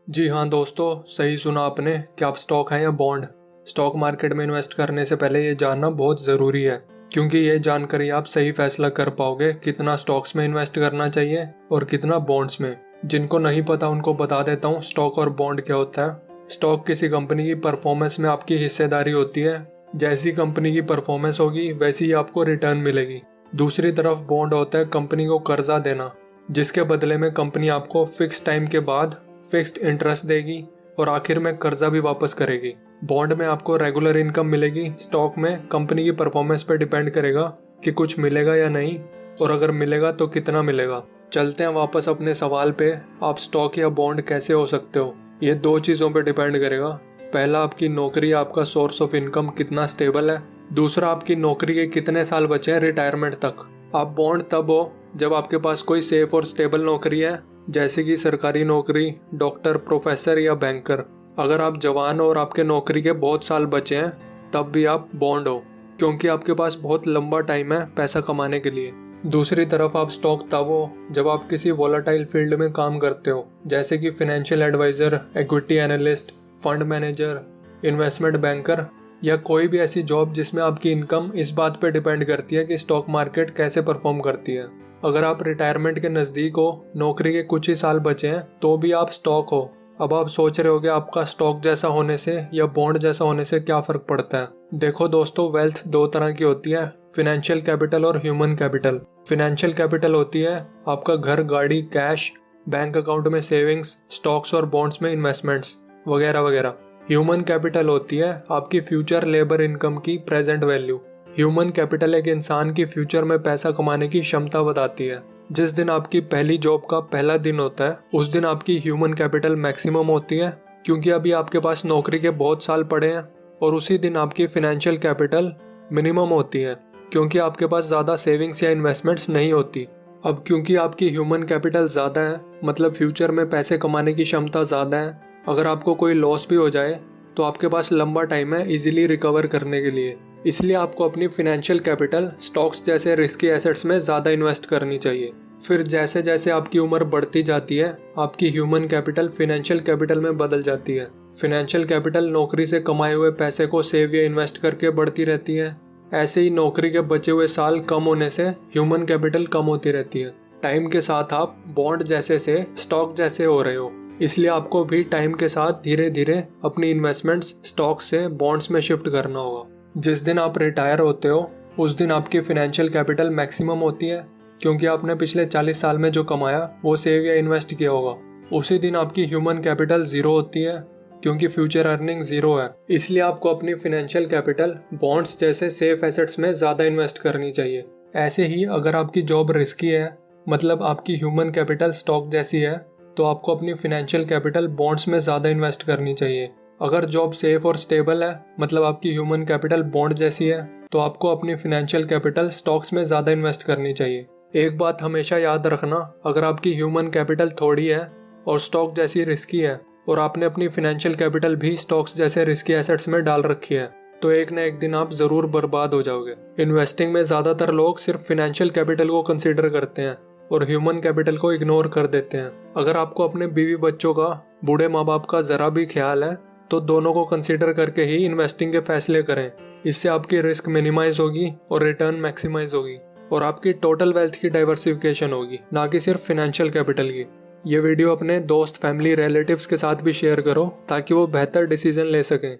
जी हाँ दोस्तों, सही सुना आपने कि आप स्टॉक है या बॉन्ड। स्टॉक मार्केट में इन्वेस्ट करने से पहले ये जानना बहुत ज़रूरी है, क्योंकि ये जानकर आप सही फैसला कर पाओगे कितना स्टॉक्स में इन्वेस्ट करना चाहिए और कितना बॉन्ड्स में। जिनको नहीं पता उनको बता देता हूँ स्टॉक और बॉन्ड क्या होता है। स्टॉक किसी कंपनी की परफॉर्मेंस में आपकी हिस्सेदारी होती है। जैसी कंपनी की परफॉर्मेंस होगी वैसी ही आपको रिटर्न मिलेगी। दूसरी तरफ बॉन्ड होता है कंपनी को कर्जा देना, जिसके बदले में कंपनी आपको फिक्स टाइम के बाद फिक्स्ड इंटरेस्ट देगी और आखिर में कर्जा भी वापस करेगी। बॉन्ड में आपको रेगुलर इनकम मिलेगी। स्टॉक में कंपनी की परफॉर्मेंस पे डिपेंड करेगा कि कुछ मिलेगा या नहीं, और अगर मिलेगा तो कितना मिलेगा। चलते हैं वापस अपने सवाल पे, आप स्टॉक या बॉन्ड कैसे हो सकते हो। ये दो चीज़ों पे डिपेंड करेगा। पहला, आपकी नौकरी, आपका सोर्स ऑफ इनकम कितना स्टेबल है। दूसरा, आपकी नौकरी के कितने साल बचे हैं रिटायरमेंट तक। आप बॉन्ड तब हो जब आपके पास कोई सेफ और स्टेबल नौकरी है, जैसे कि सरकारी नौकरी, डॉक्टर, प्रोफेसर या बैंकर। अगर आप जवान हो और आपके नौकरी के बहुत साल बचे हैं, तब भी आप बॉन्ड हो, क्योंकि आपके पास बहुत लंबा टाइम है पैसा कमाने के लिए। दूसरी तरफ आप स्टॉक तब हो जब आप किसी वोलेटाइल फील्ड में काम करते हो, जैसे कि financial adviser, equity analyst, fund manager, investment banker, या कोई भी ऐसी जॉब जिसमें आपकी इनकम इस बात पे डिपेंड करती है कि स्टॉक मार्केट कैसे परफॉर्म करती है। अगर आप रिटायरमेंट के नज़दीक हो, नौकरी के कुछ ही साल बचे हैं, तो भी आप स्टॉक हो। अब आप सोच रहे होगे आपका स्टॉक जैसा होने से या बॉन्ड जैसा होने से क्या फ़र्क पड़ता है। देखो दोस्तों, वेल्थ दो तरह की होती है, फिनेंशियल कैपिटल और ह्यूमन कैपिटल। फिनेंशियल कैपिटल होती है आपका घर, गाड़ी, कैश, बैंक अकाउंट में सेविंग्स, स्टॉक्स और बॉन्ड्स में इन्वेस्टमेंट्स वगैरह वगैरह। ह्यूमन कैपिटल होती है आपकी फ्यूचर लेबर इनकम की प्रेजेंट वैल्यू। ह्यूमन कैपिटल एक इंसान की फ्यूचर में पैसा कमाने की क्षमता बताती है। जिस दिन आपकी पहली जॉब का पहला दिन होता है, उस दिन आपकी ह्यूमन कैपिटल मैक्सिमम होती है, क्योंकि अभी आपके पास नौकरी के बहुत साल पड़े हैं। और उसी दिन आपकी फिनेंशियल कैपिटल मिनिमम होती है, क्योंकि आपके पास ज़्यादा सेविंग्स या इन्वेस्टमेंट्स नहीं होती। अब क्योंकि आपकी ह्यूमन कैपिटल ज़्यादा है, मतलब फ्यूचर में पैसे कमाने की क्षमता ज़्यादा है, अगर आपको कोई लॉस भी हो जाए तो आपके पास लंबा टाइम है इजीली रिकवर करने के लिए। इसलिए आपको अपनी फिनेंशियल कैपिटल स्टॉक्स जैसे रिस्की एसेट्स में ज़्यादा इन्वेस्ट करनी चाहिए। फिर जैसे जैसे आपकी उम्र बढ़ती जाती है, आपकी ह्यूमन कैपिटल फिनेंशियल कैपिटल में बदल जाती है। फिनेंशियल कैपिटल नौकरी से कमाए हुए पैसे को सेव या इन्वेस्ट करके बढ़ती रहती है। ऐसे ही नौकरी के बचे हुए साल कम होने से ह्यूमन कैपिटल कम होती रहती है। टाइम के साथ आप बॉन्ड जैसे से स्टॉक जैसे हो रहे हो, इसलिए आपको भी टाइम के साथ धीरे धीरे अपनी इन्वेस्टमेंट्स स्टॉक से बॉन्ड्स में शिफ्ट करना होगा। जिस दिन आप रिटायर होते हो, उस दिन आपकी फिनेंशियल कैपिटल मैक्सिमम होती है, क्योंकि आपने पिछले 40 साल में जो कमाया वो सेव या इन्वेस्ट किया होगा। उसी दिन आपकी ह्यूमन कैपिटल ज़ीरो होती है, क्योंकि फ्यूचर अर्निंग ज़ीरो है। इसलिए आपको अपनी फिनेंशियल कैपिटल बॉन्ड्स जैसे सेफ एसेट्स में ज़्यादा इन्वेस्ट करनी चाहिए। ऐसे ही अगर आपकी जॉब रिस्की है, मतलब आपकी ह्यूमन कैपिटल स्टॉक जैसी है, तो आपको अपनी फिनेंशियल कैपिटल बॉन्ड्स में ज़्यादा इन्वेस्ट करनी चाहिए। अगर जॉब सेफ और स्टेबल है, मतलब आपकी ह्यूमन कैपिटल बॉन्ड जैसी है, तो आपको अपनी फिनेंशियल कैपिटल स्टॉक्स में ज़्यादा इन्वेस्ट करनी चाहिए। एक बात हमेशा याद रखना, अगर आपकी ह्यूमन कैपिटल थोड़ी है और स्टॉक जैसी रिस्की है, और आपने अपनी फिनेंशियल कैपिटल भी स्टॉक्स जैसे रिस्की एसेट्स में डाल रखी है, तो एक न एक दिन आप ज़रूर बर्बाद हो जाओगे। इन्वेस्टिंग में ज़्यादातर लोग सिर्फ फिनेंशियल कैपिटल को कंसिडर करते हैं और ह्यूमन कैपिटल को इग्नोर कर देते हैं। अगर आपको अपने बीवी बच्चों का, बूढ़े माँ बाप का ज़रा भी ख्याल है, तो दोनों को कंसीडर करके ही इन्वेस्टिंग के फैसले करें। इससे आपकी रिस्क मिनिमाइज होगी और रिटर्न मैक्सिमाइज होगी, और आपकी टोटल वेल्थ की डाइवर्सिफिकेशन होगी, ना कि सिर्फ फिनेंशियल कैपिटल की। ये वीडियो अपने दोस्त, फैमिली, रिलेटिव्स के साथ भी शेयर करो, ताकि वो बेहतर डिसीजन ले सकें।